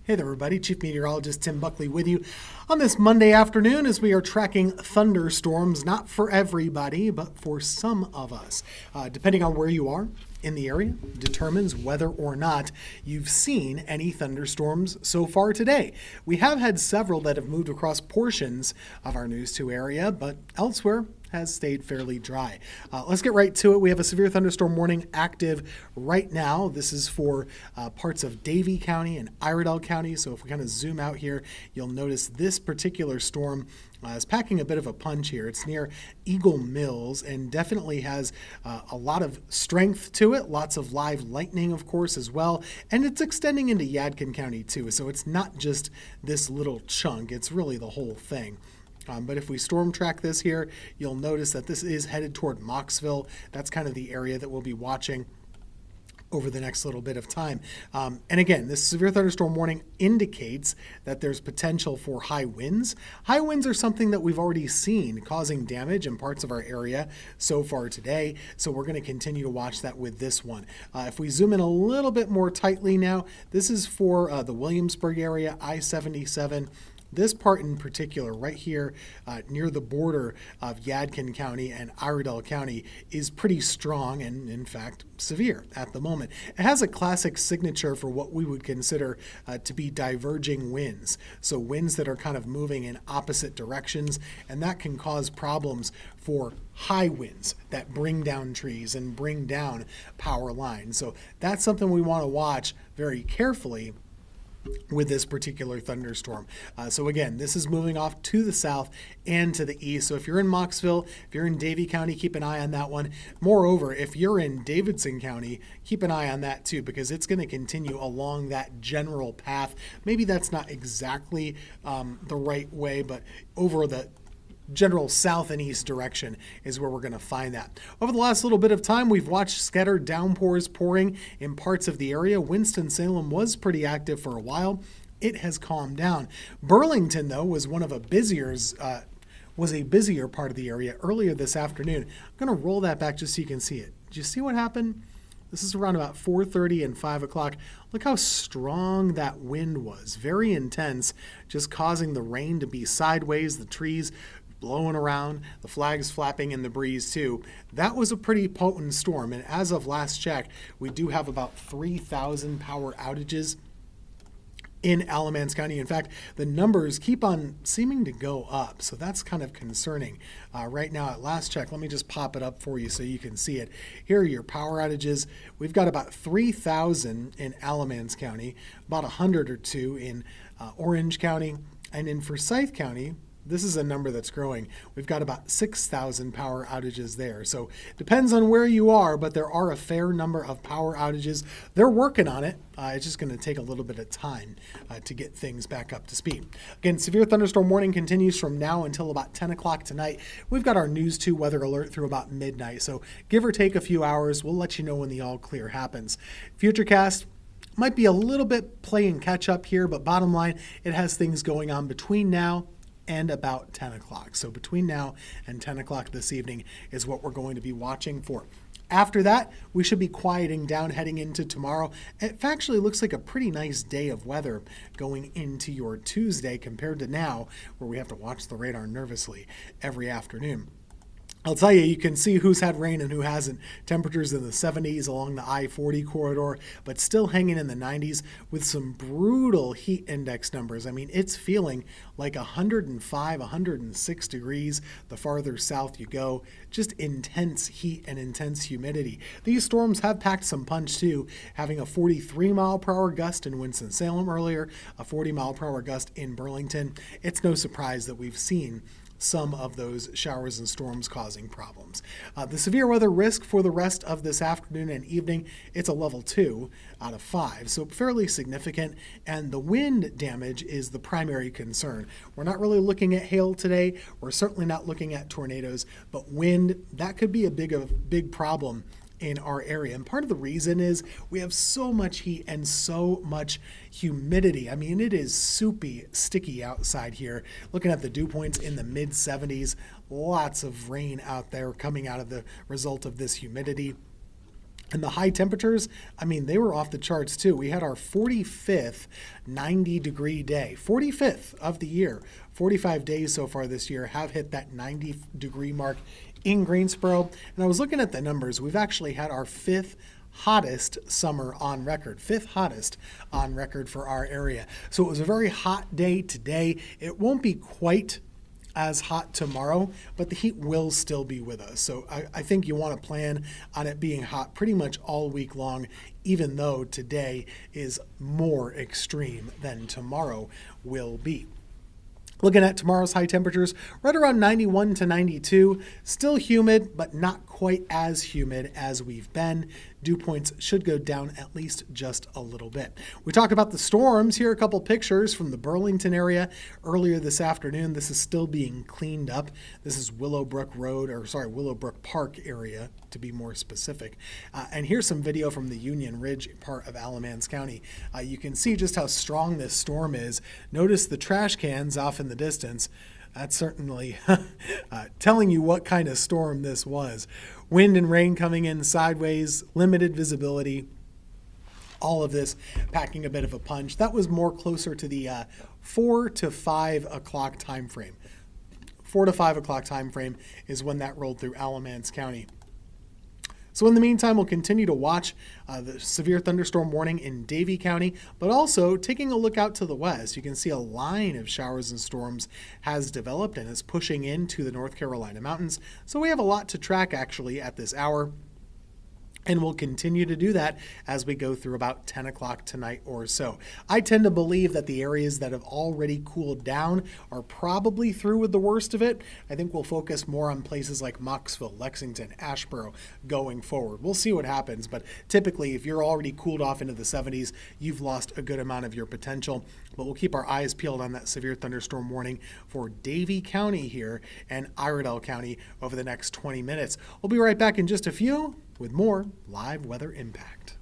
Hey there, everybody. Chief Meteorologist Tim Buckley with you on this Monday afternoon as we are tracking thunderstorms, not for everybody, but for some of us. Depending on where you are in the area, determines whether or not you've seen any thunderstorms so far today. We have had several that have moved across portions of our News 2 area, but elsewhere has stayed fairly dry. Let's get right to it. We have a severe thunderstorm warning active right now. This is for parts of Davie County and Iredell County. So if we kind of zoom out here, you'll notice this particular storm is packing a bit of a punch here. It's near Eagle Mills and definitely has a lot of strength to it. Lots of live lightning, of course, as well. And it's extending into Yadkin County too. So it's not just this little chunk. It's really the whole thing. But if we storm track this here, you'll notice that this is headed toward Mocksville. That's kind of the area that we'll be watching over the next little bit of time. And again, this severe thunderstorm warning indicates that there's potential for high winds. High winds are something that we've already seen causing damage in parts of our area so far today. So we're going to continue to watch that with this one. If we zoom in a little bit more tightly now, this is for the Williamsburg area, I-77. This part in particular, right here near the border of Yadkin County and Iredell County, is pretty strong and, in fact, severe at the moment. It has a classic signature for what we would consider to be diverging winds. So winds that are kind of moving in opposite directions, and that can cause problems for high winds that bring down trees and bring down power lines. So that's something we want to watch very carefully with this particular thunderstorm. So again, this is moving off to the south and to the east. So if you're in Mocksville, if you're in Davie County, keep an eye on that one. Moreover, if you're in Davidson County, keep an eye on that too, because it's going to continue along that general path. Maybe that's not exactly the right way, but over the general south and east direction is where we're going to find that. Over the last little bit of time, we've watched scattered downpours pouring in parts of the area. Winston-Salem was pretty active for a while. It has calmed down. Burlington, though, was a busier part of the area earlier this afternoon. I'm going to roll that back just so you can see it. Did you see what happened? This is around about 4:30 and 5 o'clock. Look how strong that wind was. Very intense, just causing the rain to be sideways, the trees blowing around, the flags flapping in the breeze too. That was a pretty potent storm, and as of last check, we do have about 3,000 power outages in Alamance County. In fact, the numbers keep on seeming to go up, so that's kind of concerning. Right now at last check, let me just pop it up for you so you can see it. Here are your power outages. We've got about 3,000 in Alamance County, about 100 or two in Orange County, and in Forsyth County, this is a number that's growing. We've got about 6,000 power outages there. So depends on where you are, but there are a fair number of power outages. They're working on it. It's just going to take a little bit of time to get things back up to speed. Again, severe thunderstorm warning continues from now until about 10 o'clock tonight. We've got our News 2 weather alert through about midnight. So give or take a few hours, we'll let you know when the all clear happens. Futurecast might be a little bit playing catch up here, but bottom line, it has things going on between now and about 10 o'clock. So between now and 10 o'clock this evening is what we're going to be watching for. After that, we should be quieting down heading into tomorrow. It actually looks like a pretty nice day of weather going into your Tuesday compared to now, where we have to watch the radar nervously every afternoon. I'll tell you, you can see who's had rain and who hasn't. Temperatures in the 70s along the I-40 corridor, but still hanging in the 90s with some brutal heat index numbers. I mean, it's feeling like 105, 106 degrees the farther south you go. Just intense heat and intense humidity. These storms have packed some punch too, having a 43 mile per hour gust in Winston-Salem earlier, a 40 mile per hour gust in Burlington. It's no surprise that we've seen some of those showers and storms causing problems. The severe weather risk for the rest of this afternoon and evening, it's a level 2 out of 5, so fairly significant, and the wind damage is the primary concern. We're not really looking at hail today. We're certainly not looking at tornadoes, but wind, that could be a big problem in our area. And part of the reason is we have so much heat and so much humidity. I mean, it is soupy, sticky outside here. Looking at the dew points in the mid 70s, lots of rain out there coming out of the result of this humidity. And the high temperatures, I mean, they were off the charts too. We had our 45th 90-degree day, 45th of the year. 45 days so far this year have hit that 90-degree mark in Greensboro. And I was looking at the numbers. We've actually had our fifth hottest summer on record, fifth hottest on record for our area. So it was a very hot day today. It won't be quite as hot tomorrow, but the heat will still be with us. So I think you want to plan on it being hot pretty much all week long, even though today is more extreme than tomorrow will be. Looking at tomorrow's high temperatures, right around 91 to 92, still humid, but not quite as humid as we've been. Dew points should go down at least just a little bit. We talked about the storms. Here are a couple pictures from the Burlington area earlier this afternoon. This is still being cleaned up. This is Willowbrook Park area, to be more specific. And here's some video from the Union Ridge part of Alamance County. You can see just how strong this storm is. Notice the trash cans off in the distance. That's certainly telling you what kind of storm this was. Wind and rain coming in sideways, limited visibility, all of this packing a bit of a punch. That was more closer to the 4 to 5 o'clock time frame. 4 to 5 o'clock time frame is when that rolled through Alamance County. So in the meantime, we'll continue to watch the severe thunderstorm warning in Davie County, but also taking a look out to the west. You can see a line of showers and storms has developed and is pushing into the North Carolina mountains. So we have a lot to track actually at this hour. And we'll continue to do that as we go through about 10 o'clock tonight or so. I tend to believe that the areas that have already cooled down are probably through with the worst of it. I think we'll focus more on places like Mocksville, Lexington, Asheboro going forward. We'll see what happens, but typically if you're already cooled off into the 70s, you've lost a good amount of your potential. But we'll keep our eyes peeled on that severe thunderstorm warning for Davie County here and Iredell County over the next 20 minutes. We'll be right back in just a few with more live weather impact.